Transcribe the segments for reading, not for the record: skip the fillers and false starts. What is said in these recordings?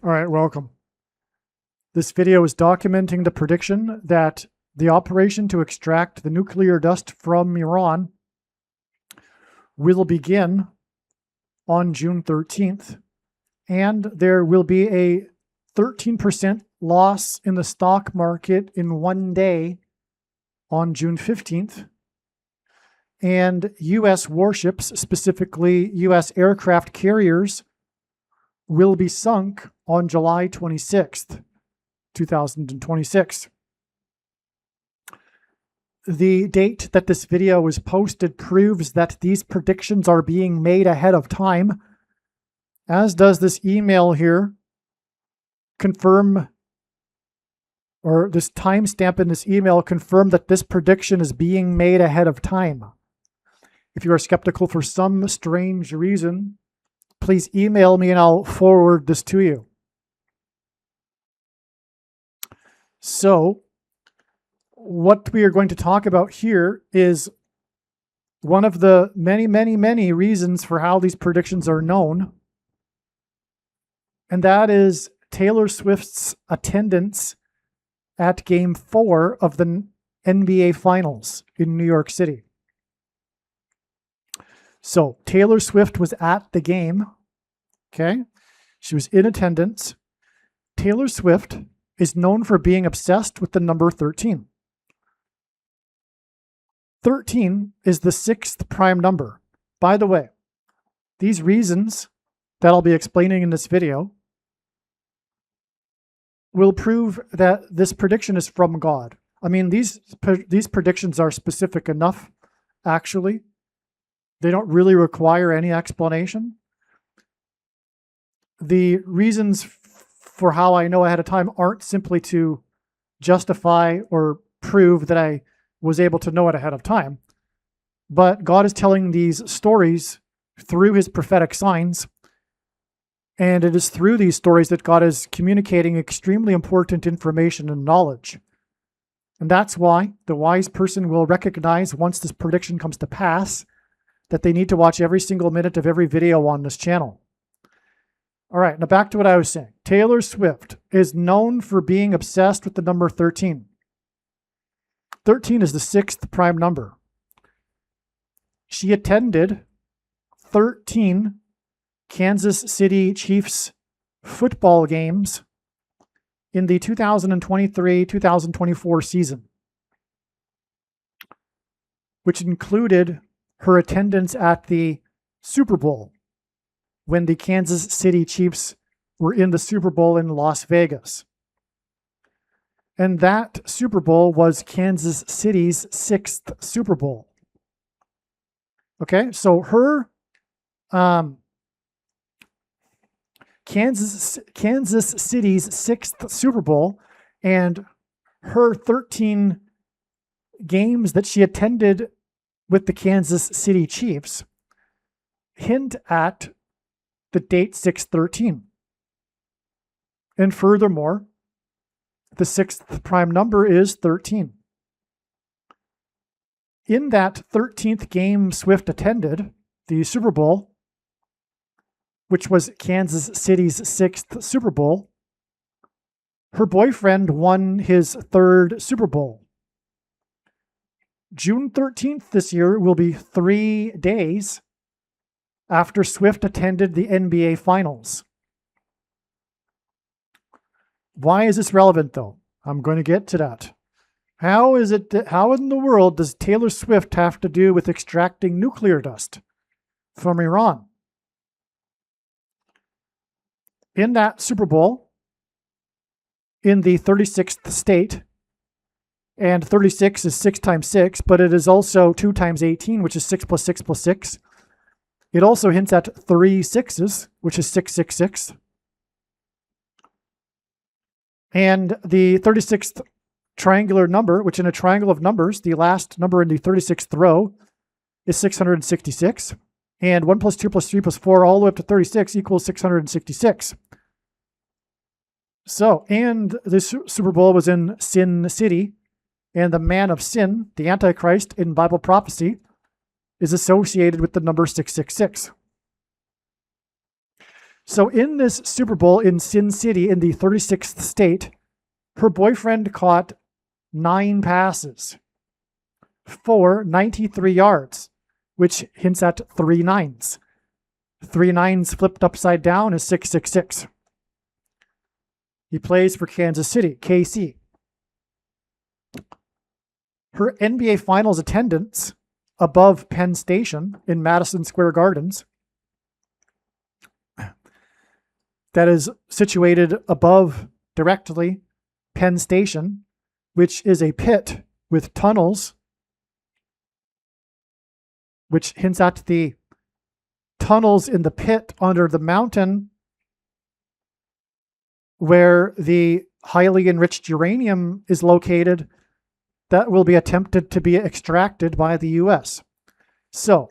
All right, welcome. This video is documenting the prediction that the operation to extract the nuclear dust from Iran will begin on June 13th, and there will be a 13% loss in the stock market in one day on June 15th, and U.S. warships, specifically U.S. aircraft carriers, will be sunk on July 26th, 2026. The date that this video was posted proves that these predictions are being made ahead of time, as does this email here confirm, or this timestamp in this email confirm that this prediction is being made ahead of time. If you are skeptical for some strange reason, please email me and I'll forward this to you. So, what we are going to talk about here is one of the many reasons for how these predictions are known, and that is Taylor Swift's attendance at Game 4 of the NBA Finals in New York City. So, Taylor Swift was at the game, okay? She was in attendance. Taylor Swift is known for being obsessed with the number 13. 13 is the sixth prime number. By the way, these reasons that I'll be explaining in this video will prove that this prediction is from God. I mean, these predictions are specific enough, actually. They don't really require any explanation. The reasons for how I know ahead of time aren't simply to justify or prove that I was able to know it ahead of time, but God is telling these stories through his prophetic signs, and it is through these stories that God is communicating extremely important information and knowledge. And that's why the wise person will recognize, once this prediction comes to pass, that they need to watch every single minute of every video on this channel. All right, now back to what I was saying. Taylor Swift is known for being obsessed with the number 13. 13 is the sixth prime number. She attended 13 Kansas City Chiefs football games in the 2023-2024 season, which included her attendance at the Super Bowl when the Kansas City Chiefs were in the Super Bowl in Las Vegas. And that Super Bowl was Kansas City's sixth Super Bowl. Okay, so her Kansas City's sixth Super Bowl and her 13 games that she attended with the Kansas City Chiefs hint at the date 613. And furthermore, the sixth prime number is 13. In that 13th game Swift attended, the Super Bowl, which was Kansas City's sixth Super Bowl, her boyfriend won his third Super Bowl. June 13th this year will be 3 days after Swift attended the NBA Finals. Why is this relevant, though? I'm going to get to that. How in the world does Taylor Swift have to do with extracting nuclear dust from Iran? In that Super Bowl, in the 36th state, and 36 is 6 times 6, but it is also 2 times 18, which is 6 plus 6 plus 6. It also hints at 3 sixes, which is 666. And the 36th triangular number, which in a triangle of numbers, the last number in the 36th row is 666. And 1 plus 2 plus 3 plus 4 all the way up to 36 equals 666. So, and this Super Bowl was in Sin City, and the man of sin, the Antichrist in Bible prophecy, is associated with the number 666. So in this Super Bowl in Sin City in the 36th state, her boyfriend caught 9 passes for 93 yards, which hints at 3 nines. 3 nines flipped upside down is 666. He plays for Kansas City, KC. Her NBA Finals attendance above Penn Station in Madison Square Gardens, that is situated above directly Penn Station, which is a pit with tunnels, which hints at the tunnels in the pit under the mountain where the highly enriched uranium is located that will be attempted to be extracted by the US. So,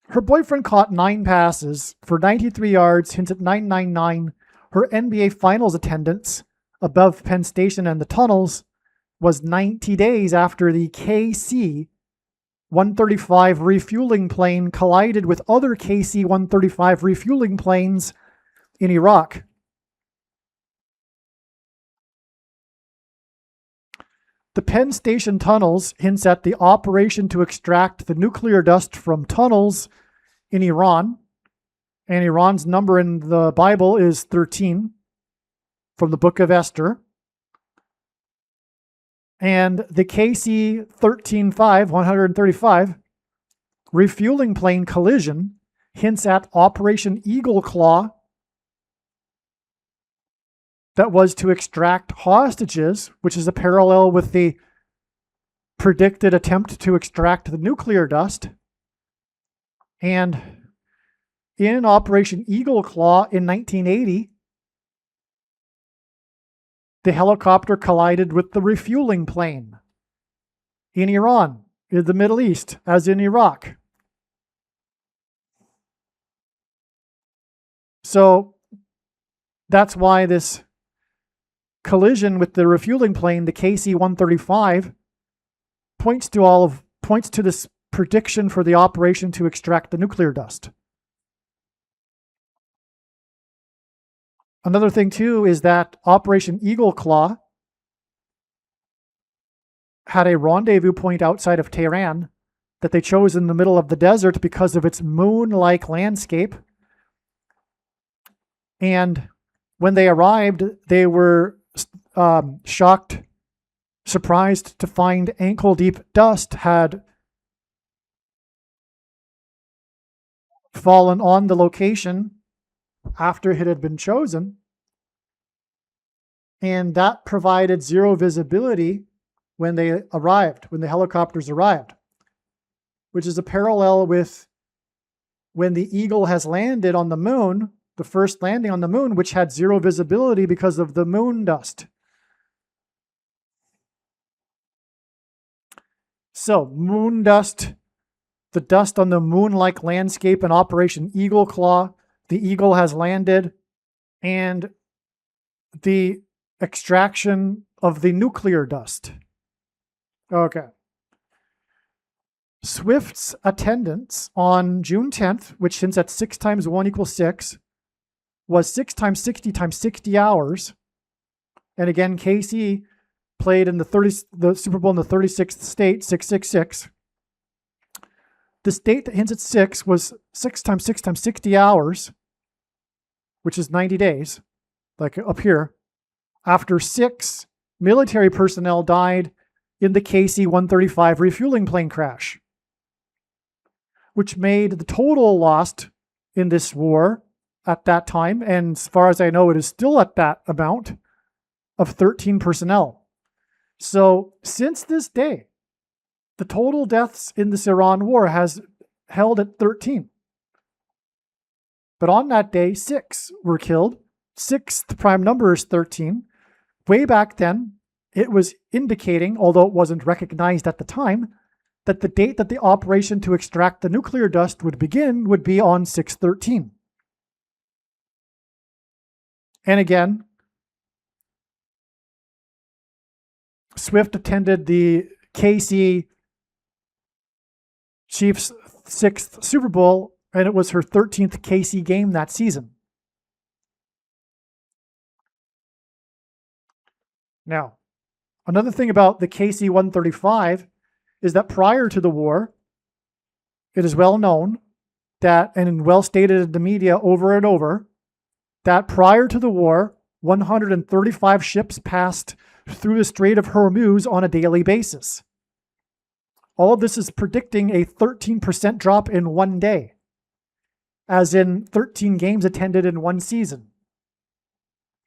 her boyfriend caught 9 passes for 93 yards, hints at 999. Her NBA Finals attendance above Penn Station and the tunnels was 90 days after the KC 135 refueling plane collided with other KC 135 refueling planes in Iraq. The Penn Station tunnels hints at the operation to extract the nuclear dust from tunnels in Iran. And Iran's number in the Bible is 13 from the book of Esther. And the KC 135 refueling plane collision hints at Operation Eagle Claw that was to extract hostages, which is a parallel with the predicted attempt to extract the nuclear dust. And in Operation Eagle Claw in 1980, the helicopter collided with the refueling plane in Iran, in the Middle East, as in Iraq. So that's why this collision with the refueling plane, the KC-135, points to this prediction for the operation to extract the nuclear dust. Another thing, too, is that Operation Eagle Claw had a rendezvous point outside of Tehran that they chose in the middle of the desert because of its moon-like landscape. And when they arrived, they were shocked, surprised to find ankle-deep dust had fallen on the location after it had been chosen, and that provided zero visibility when they arrived, when the helicopters arrived, which is a parallel with when the Eagle has landed on the moon, the first landing on the moon, which had zero visibility because of the moon dust. So, moon dust, the dust on the moon-like landscape in Operation Eagle Claw. The Eagle has landed, and the extraction of the nuclear dust. Okay. Swift's attendance on June 10th, which hints at 6 times 1 equals 6, was 6 times 60 times 60 hours. And again, KC played in the Super Bowl in the 36th state, 666. The state that hints at 6 was 6 times 6 times 60 hours, which is 90 days, like up here, after 6 military personnel died in the KC-135 refueling plane crash, which made the total lost in this war at that time, and as far as I know, it is still at that amount, of 13 personnel. So since this day, the total deaths in this Iran war has held at 13. But on that day, 6 were killed. 6th prime number is 13. Way back then, it was indicating, although it wasn't recognized at the time, that the date that the operation to extract the nuclear dust would begin would be on 6/13. And again, Swift attended the KC Chiefs' 6th Super Bowl, and it was her 13th KC game that season. Now, another thing about the KC-135 is that prior to the war, it is well known that, and well stated in the media over and over, that prior to the war, 135 ships passed through the Strait of Hormuz on a daily basis. All of this is predicting a 13% drop in one day, as in 13 games attended in one season,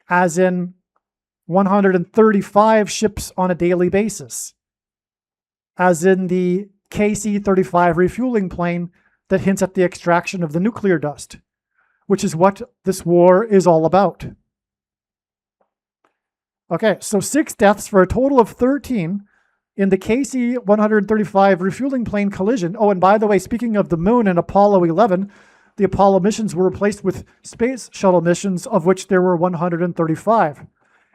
as in 135 ships on a daily basis, as in the KC-35 refueling plane that hints at the extraction of the nuclear dust, which is what this war is all about. Okay, so 6 deaths for a total of 13 in the KC-135 refueling plane collision. Oh, and by the way, speaking of the moon and Apollo 11, the Apollo missions were replaced with space shuttle missions, of which there were 135.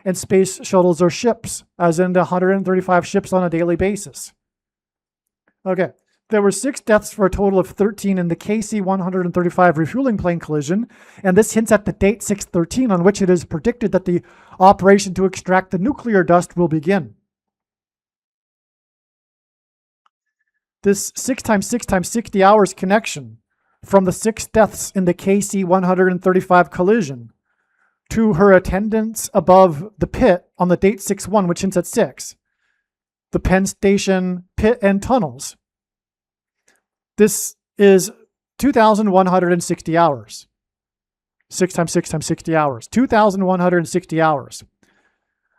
And space shuttles are ships, as in 135 ships on a daily basis. Okay, there were 6 deaths for a total of 13 in the KC-135 refueling plane collision, and this hints at the date 6/13 on which it is predicted that the operation to extract the nuclear dust will begin. This 6 times 6 times 60 hours connection from the 6 deaths in the KC-135 collision to her attendance above the pit on the date 6/1, which hints at 6, the Penn Station pit and tunnels. This is 2,160 hours. 6 times 6 times 60 hours. 2,160 hours.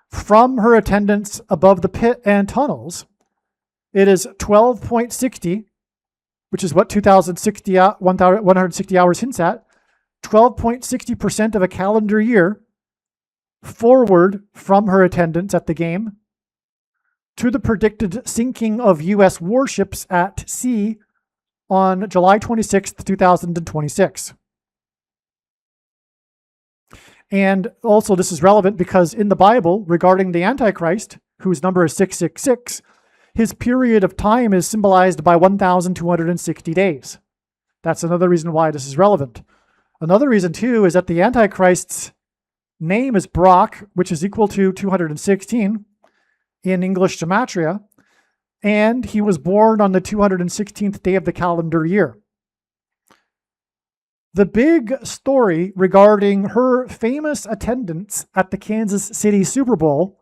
From her attendance above the pit and tunnels, it is 12.60, which is what 160 hours hints at, 12.60% of a calendar year forward from her attendance at the game to the predicted sinking of U.S. warships at sea on July 26, 2026. And also this is relevant because in the Bible, regarding the Antichrist, whose number is 666, his period of time is symbolized by 1,260 days. That's another reason why this is relevant. Another reason, too, is that the Antichrist's name is Brock, which is equal to 216 in English gematria, and he was born on the 216th day of the calendar year. The big story regarding her famous attendance at the Kansas City Super Bowl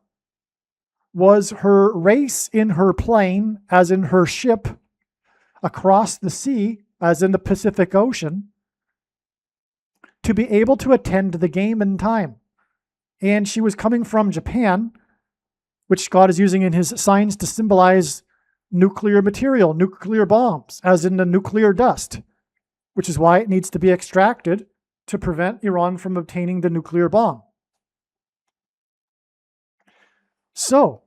was her race in her plane, as in her ship, across the sea, as in the Pacific Ocean, to be able to attend the game in time. And she was coming from Japan, which God is using in his signs to symbolize nuclear material, nuclear bombs, as in the nuclear dust, which is why it needs to be extracted to prevent Iran from obtaining the nuclear bomb. So,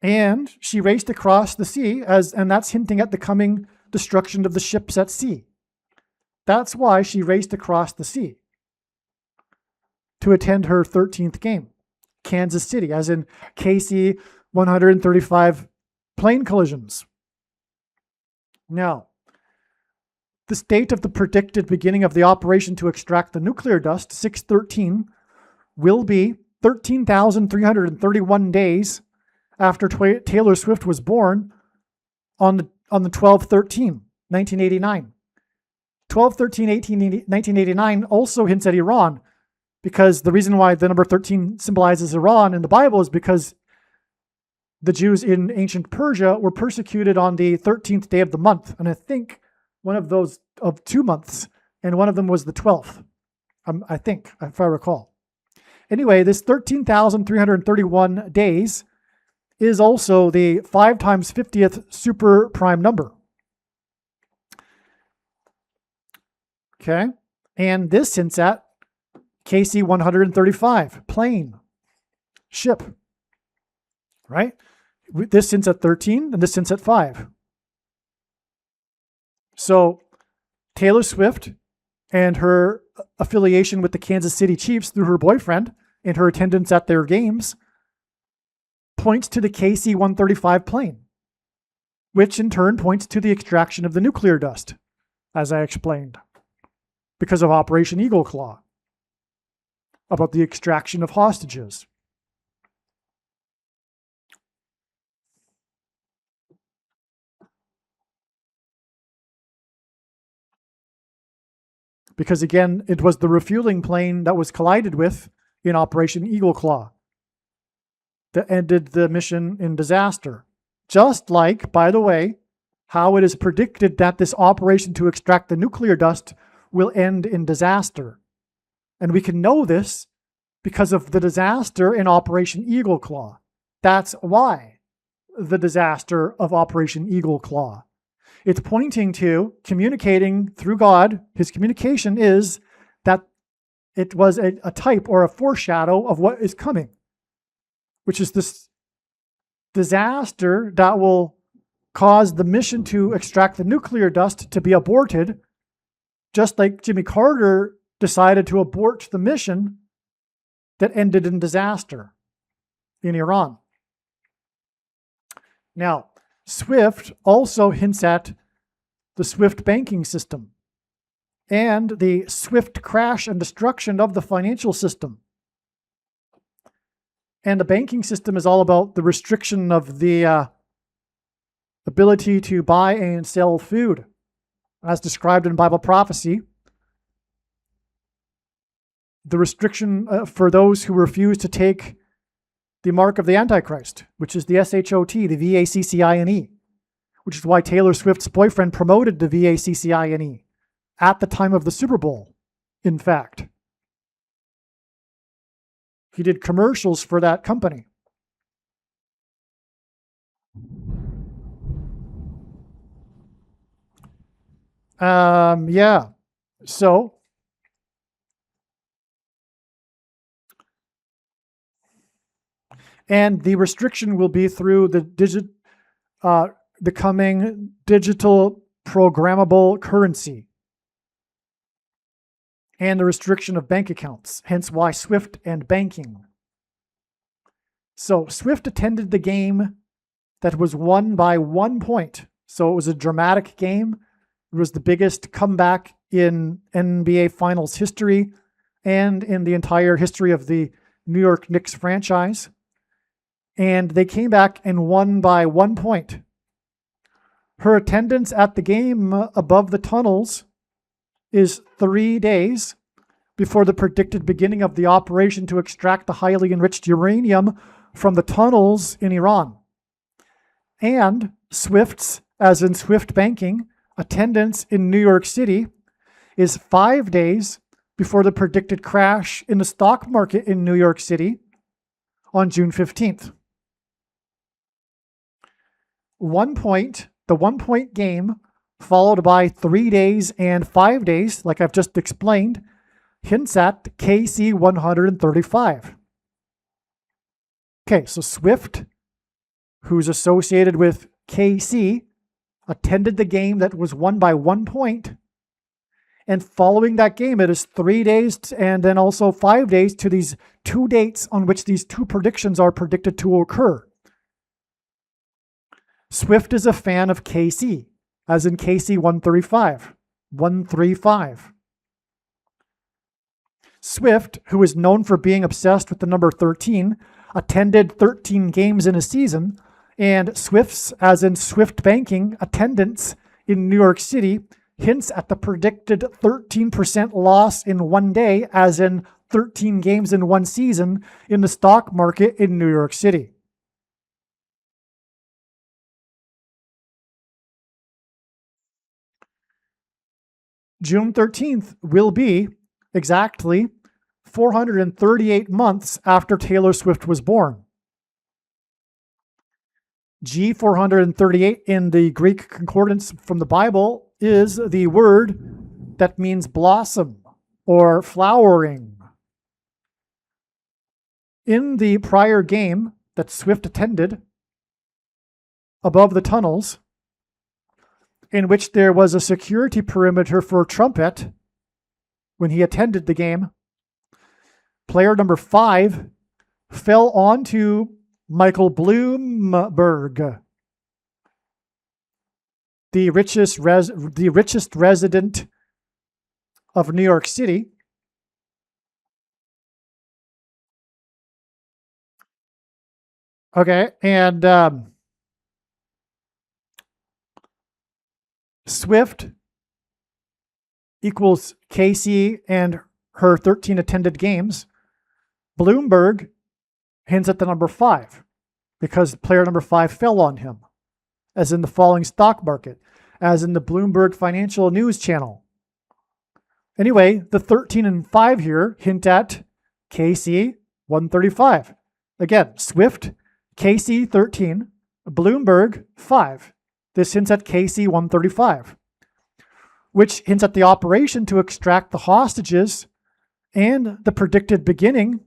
and she raced across the sea, and that's hinting at the coming destruction of the ships at sea. That's why she raced across the sea to attend her 13th game, Kansas City, as in KC-135 plane collisions. Now, the date of the predicted beginning of the operation to extract the nuclear dust, 6/13, will be 13,331 days after Taylor Swift was born on the 12/13, 1989. 1989 also hints at Iran, because the reason why the number 13 symbolizes Iran in the Bible is because the Jews in ancient Persia were persecuted on the 13th day of the month, and I think one of those of 2 months, and one of them was the 12th, I think, if I recall. Anyway, this 13,331 days is also the 5 times 50th super prime number. Okay, and this hints at KC-135, plane, ship, right? This hints at 13, and this hints at 5. So Taylor Swift and her affiliation with the Kansas City Chiefs through her boyfriend and her attendance at their games points to the KC-135 plane, which in turn points to the extraction of the nuclear dust, as I explained, because of Operation Eagle Claw, about the extraction of hostages. because again, it was the refueling plane that was collided with in Operation Eagle Claw that ended the mission in disaster. Just like, by the way, how it is predicted that this operation to extract the nuclear dust will end in disaster. And we can know this because of the disaster in Operation Eagle Claw. That's why the disaster of Operation Eagle Claw. It's pointing to communicating through God. His communication is that it was a type or a foreshadow of what is coming, which is this disaster that will cause the mission to extract the nuclear dust to be aborted, just like Jimmy Carter decided to abort the mission that ended in disaster in Iran. Now, Swift also hints at the Swift banking system and the swift crash and destruction of the financial system. And the banking system is all about the restriction of the ability to buy and sell food, as described in Bible prophecy. The restriction for those who refuse to take the mark of the Antichrist, which is the SHOT, the VACCINE, which is why Taylor Swift's boyfriend promoted the VACCINE at the time of the Super Bowl, in fact. He did commercials for that company. Yeah. So, and the restriction will be through the coming digital programmable currency and the restriction of bank accounts, hence why Swift and banking. So Swift attended the game that was won by 1 point. So it was a dramatic game. It was the biggest comeback in NBA Finals history and in the entire history of the New York Knicks franchise. And they came back and won by 1 point. Her attendance at the game above the tunnels is 3 days before the predicted beginning of the operation to extract the highly enriched uranium from the tunnels in Iran. And Swift's, as in Swift banking, attendance in New York City is 5 days before the predicted crash in the stock market in New York City on June 15th. 1 point, the 1 point game, followed by 3 days and 5 days, like I've just explained, hints at KC 135. Okay, so Swift, who's associated with KC, attended the game that was won by 1 point. And following that game, it is 3 days and then also 5 days to these 2 dates on which these two predictions are predicted to occur. Swift is a fan of KC, as in KC 135. 135. Swift, who is known for being obsessed with the number 13, attended 13 games in a season, and Swift's, as in Swift banking, attendance in New York City hints at the predicted 13% loss in 1 day, as in 13 games in 1 season in the stock market in New York City. June 13th will be exactly 438 months after Taylor Swift was born. G438 in the Greek concordance from the Bible is the word that means blossom or flowering. In the prior game that Swift attended, above the tunnels, in which there was a security perimeter for Trumpet when he attended the game, player number 5 fell onto Michael Bloomberg, the richest resident of New York City. Okay, and Swift equals Casey and her 13 attended games. Bloomberg hints at the number 5 because player number 5 fell on him, as in the falling stock market, as in the Bloomberg Financial News channel. Anyway, the 13 and 5 here hint at KC 135. Again, Swift, KC 13, Bloomberg 5. This hints at KC 135, which hints at the operation to extract the hostages and the predicted beginning,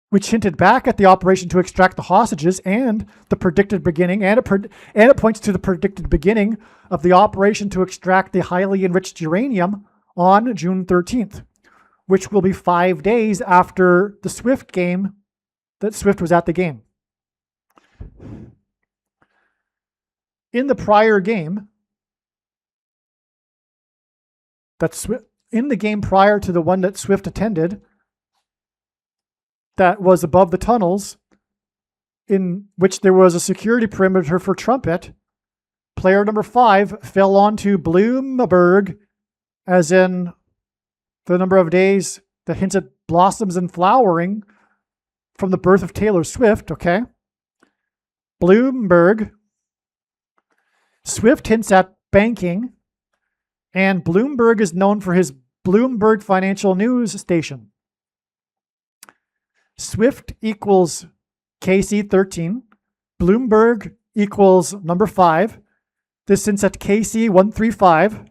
which hinted back at the operation to extract the hostages and the predicted beginning, and it points to the predicted beginning of the operation to extract the highly enriched uranium on June 13th, which will be 5 days after the Swift game, that Swift was at the game. In the prior game, in the game prior to the one that Swift attended, that was above the tunnels, in which there was a security perimeter for Trumpet, player number 5 fell onto Bloomberg, as in the number of days that hints at blossoms and flowering from the birth of Taylor Swift, okay? Bloomberg. Swift hints at banking, and Bloomberg is known for his Bloomberg Financial News station. Swift equals KC13. Bloomberg equals number 5. This hints at KC135,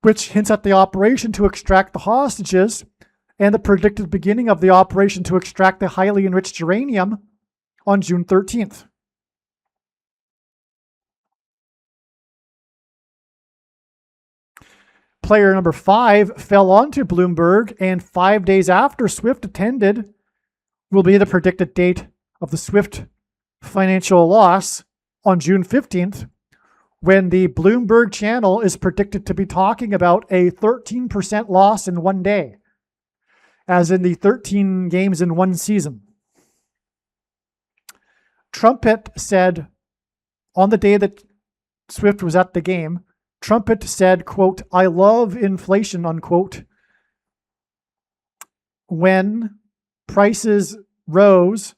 which hints at the operation to extract the hostages and the predicted beginning of the operation to extract the highly enriched uranium on June 13th. Player number 5 fell onto Bloomberg, and 5 days after Swift attended will be the predicted date of the Swift financial loss on June 15th, when the Bloomberg channel is predicted to be talking about a 13% loss in one day, as in the 13 games in one season. Trumpet said on the day that Swift was at the game, Trumpet said, quote, "I love inflation," unquote, when prices rose,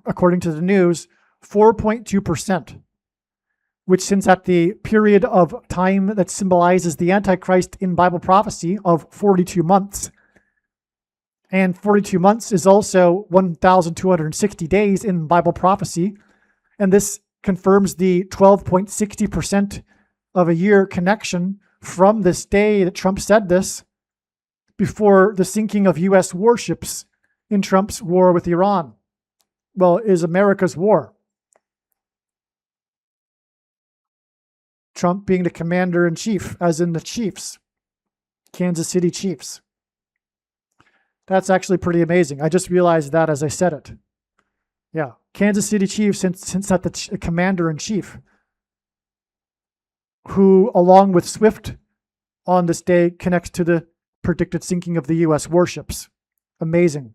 according to the news, 4.2%, which hints at the period of time that symbolizes the Antichrist in Bible prophecy of 42 months. And 42 months is also 1,260 days in Bible prophecy. And this confirms the 12.60% of a year connection from this day that Trump said this, before the sinking of U.S. warships in Trump's war with Iran. Well, is America's war. Trump being the commander-in-chief, as in the Chiefs, Kansas City Chiefs. That's actually pretty amazing. I just realized that as I said it. Yeah, Kansas City Chiefs, since that the commander-in-chief, who, along with Swift on this day, connects to the predicted sinking of the U.S. warships. Amazing.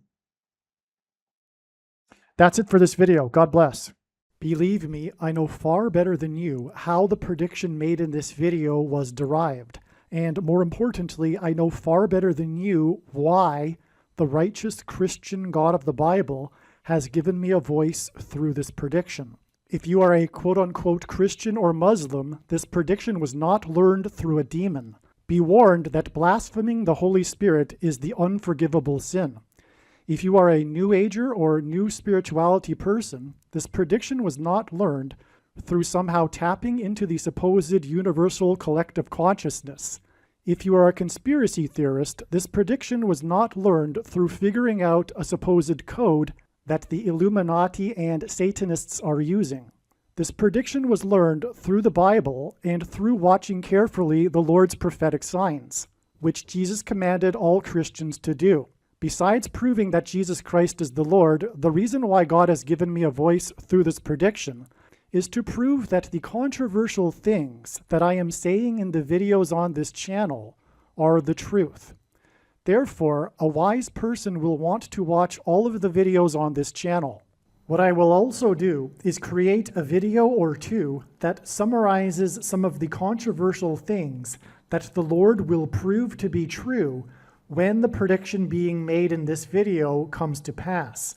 That's it for this video. God bless. Believe me, I know far better than you how the prediction made in this video was derived. And more importantly, I know far better than you why the righteous Christian God of the Bible has given me a voice through this prediction. If you are a quote-unquote Christian or Muslim, this prediction was not learned through a demon. Be warned that blaspheming the Holy Spirit is the unforgivable sin. If you are a New Ager or New Spirituality person, this prediction was not learned through somehow tapping into the supposed universal collective consciousness. If you are a conspiracy theorist, this prediction was not learned through figuring out a supposed code that the Illuminati and Satanists are using. This prediction was learned through the Bible and through watching carefully the Lord's prophetic signs, which Jesus commanded all Christians to do. Besides proving that Jesus Christ is the Lord, the reason why God has given me a voice through this prediction is to prove that the controversial things that I am saying in the videos on this channel are the truth. Therefore, a wise person will want to watch all of the videos on this channel. What I will also do is create a video or two that summarizes some of the controversial things that the Lord will prove to be true when the prediction being made in this video comes to pass.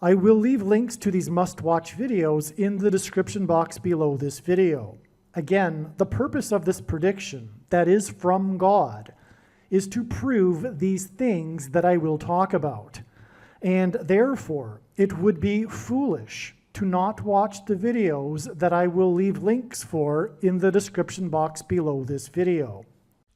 I will leave links to these must-watch videos in the description box below this video. Again, the purpose of this prediction, that is from God, is to prove these things that I will talk about. And therefore, it would be foolish to not watch the videos that I will leave links for in the description box below this video.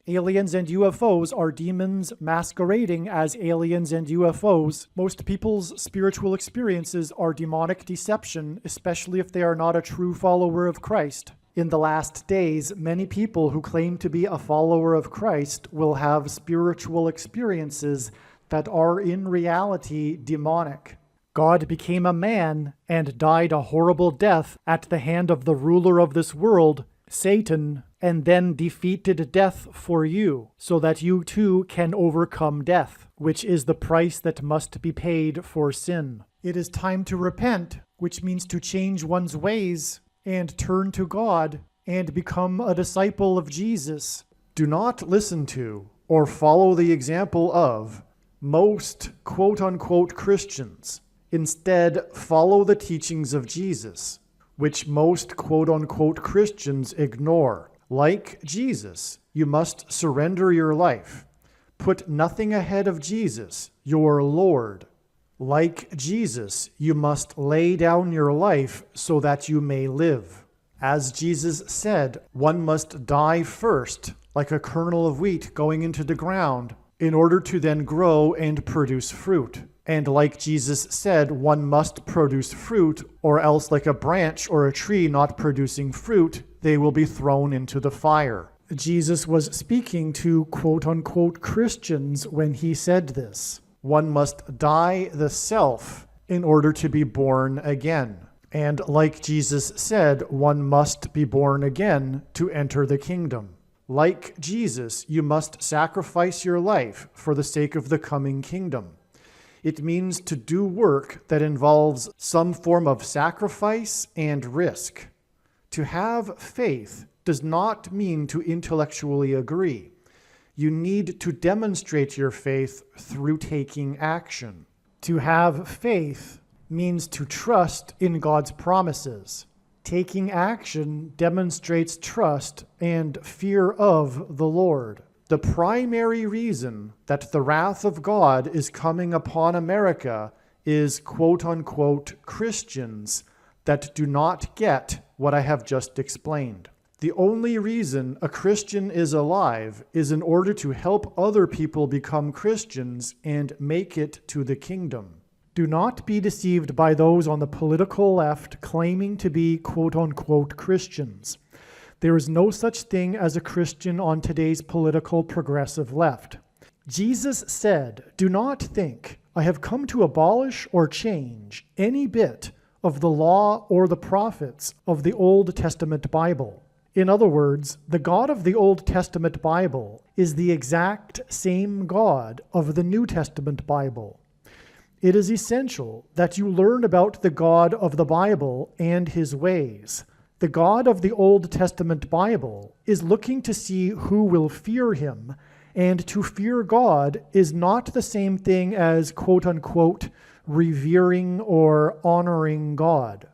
Aliens and UFOs are demons masquerading as aliens and UFOs. Most people's spiritual experiences are demonic deception, especially if they are not a true follower of Christ. In the last days, many people who claim to be a follower of Christ will have spiritual experiences that are in reality demonic. God became a man and died a horrible death at the hand of the ruler of this world, Satan, and then defeated death for you, so that you too can overcome death, which is the price that must be paid for sin. It is time to repent, which means to change one's ways and turn to God and become a disciple of Jesus. Do not listen to or follow the example of most quote-unquote Christians. Instead, follow the teachings of Jesus, which most quote-unquote Christians ignore. Like Jesus, you must surrender your life. Put nothing ahead of Jesus, your Lord. Like Jesus, you must lay down your life so that you may live. As Jesus said, one must die first, like a kernel of wheat going into the ground, in order to then grow and produce fruit. And like Jesus said, one must produce fruit, or else like a branch or a tree not producing fruit, they will be thrown into the fire. Jesus was speaking to quote-unquote Christians when he said this. One must die the self in order to be born again. And like Jesus said, one must be born again to enter the kingdom. Like Jesus, you must sacrifice your life for the sake of the coming kingdom. It means to do work that involves some form of sacrifice and risk. To have faith does not mean to intellectually agree. You need to demonstrate your faith through taking action. To have faith means to trust in God's promises. Taking action demonstrates trust and fear of the Lord. The primary reason that the wrath of God is coming upon America is quote-unquote Christians that do not get what I have just explained. The only reason a Christian is alive is in order to help other people become Christians and make it to the kingdom. Do not be deceived by those on the political left claiming to be quote-unquote Christians. There is no such thing as a Christian on today's political progressive left. Jesus said, "Do not think I have come to abolish or change any bit of the law or the prophets of the Old Testament Bible." In other words, the God of the Old Testament Bible is the exact same God of the New Testament Bible. It is essential that you learn about the God of the Bible and his ways. The God of the Old Testament Bible is looking to see who will fear him, and to fear God is not the same thing as quote-unquote revering or honoring God.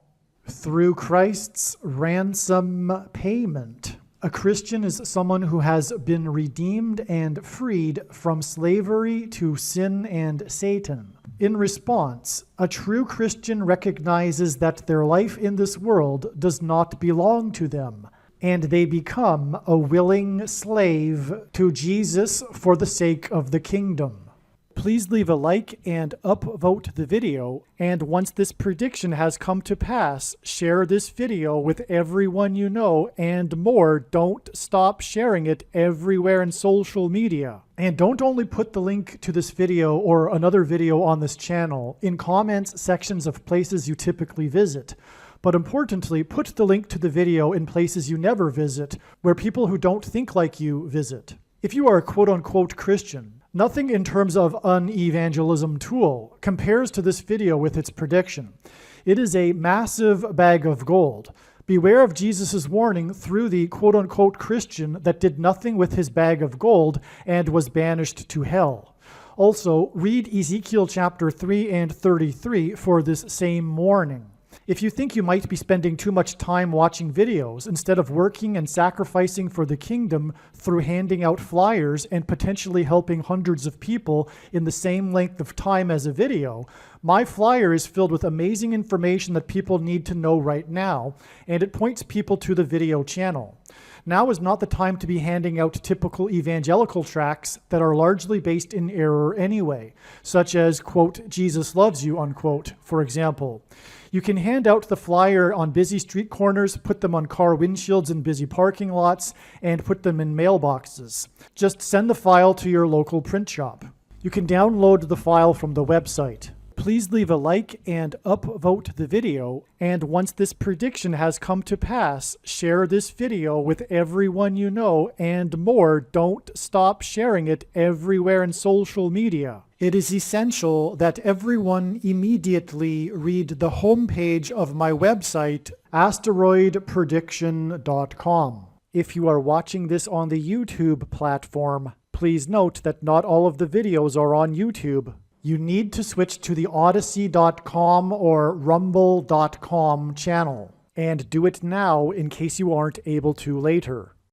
Through Christ's ransom payment, a Christian is someone who has been redeemed and freed from slavery to sin and Satan. In response, a true Christian recognizes that their life in this world does not belong to them, and they become a willing slave to Jesus for the sake of the kingdom. Please leave a like and upvote the video, and once this prediction has come to pass, share this video with everyone you know, and more. Don't stop sharing it everywhere in social media. And don't only put the link to this video or another video on this channel in comments sections of places you typically visit, but importantly, put the link to the video in places you never visit, where people who don't think like you visit. If you are a quote-unquote Christian, nothing in terms of an evangelism tool compares to this video with its prediction. It is a massive bag of gold. Beware of Jesus' warning through the quote-unquote Christian that did nothing with his bag of gold and was banished to hell. Also, read Ezekiel chapter 3 and 33 for this same warning. If you think you might be spending too much time watching videos instead of working and sacrificing for the kingdom through handing out flyers and potentially helping hundreds of people in the same length of time as a video, my flyer is filled with amazing information that people need to know right now, and it points people to the video channel. Now is not the time to be handing out typical evangelical tracts that are largely based in error anyway, such as, quote, Jesus loves you, unquote, for example. You can hand out the flyer on busy street corners, put them on car windshields in busy parking lots, and put them in mailboxes. Just send the file to your local print shop. You can download the file from the website. Please leave a like and upvote the video, and once this prediction has come to pass, share this video with everyone you know, and more, don't stop sharing it everywhere in social media. It is essential that everyone immediately read the homepage of my website, asteroidprediction.com. If you are watching this on the YouTube platform, please note that not all of the videos are on YouTube. You need to switch to the Odyssey.com or Rumble.com channel, and do it now in case you aren't able to later.